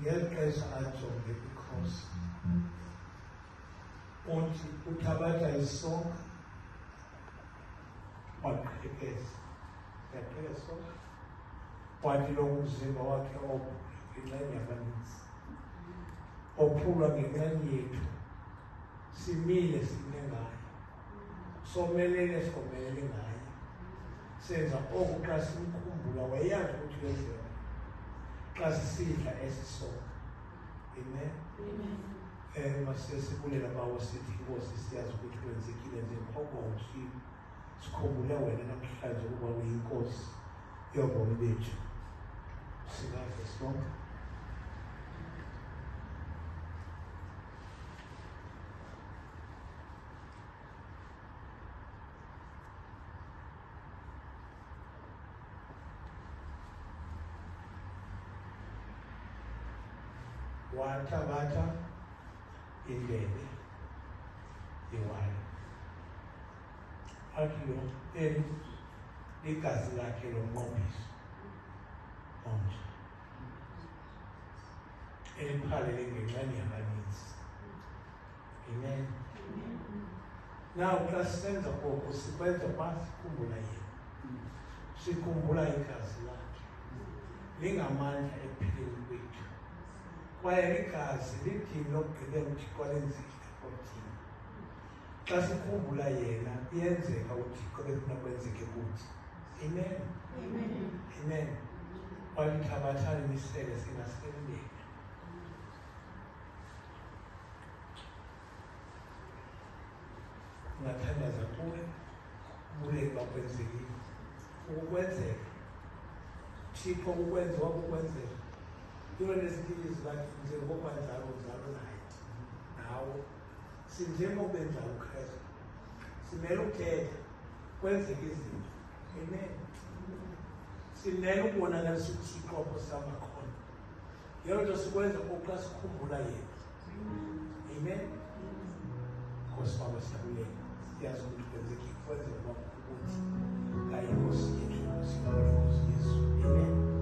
ngexesha ajonge ikhosi uthi uthabatha isonka waqhekeza yaphela sonka wathi lo mzimba wakhe ngenxeni yabaninzi ophulwa ngenxeni yethu simile sime ngayo somelele somelele ngayo senza oku xa simkhumbula wayazi ukuthi uyenzeka xa sisidla esi sonka. Amen. Masesibulela bawo sithi inkosi siyazi ukuthi kwenzekile njengoko sikhumbule wena namhlanje ukuba uyinkosi yobomi bethu. Singaze sonke. Wathabatha indebe yewayini athi lo eli ligazi lakhe lomnqombiso omtsha eliphalele ngenxeni yabaninzi. Amen. Now xa sisenza oku sikwenza uba sikhumbula yena, sikhumbula igazi lakhe lingamandla ekuphileni kwethu kwaye ligazi lidini lokugqibela uThixo alenzile for thina. Xa sikhumbula yena iyenzeka uThixo bekufuna kwenzeke kuthi. Amen. Amen. Walithabathani nisele singasilindele. Ungathandaza kuwe ubuleke bakwenzekile ukukwenzeka Thixo ukwenziwa kukwenzeka into lesibili lakhe njengoba njalo naye nawe sinjengobenza uKristu simele ukuthetha kwenzeke izinto. Amen. Simele ukubonakalisa isiqopho samakhona yonke nto sikwenza oxa sikhumbula yena. Amen. Nkosi Baba siyabulela siyazi ukuthi kwenzeke kwenzeka ukuthi ngayinkosi yethu Nkosi Yesu. Amen.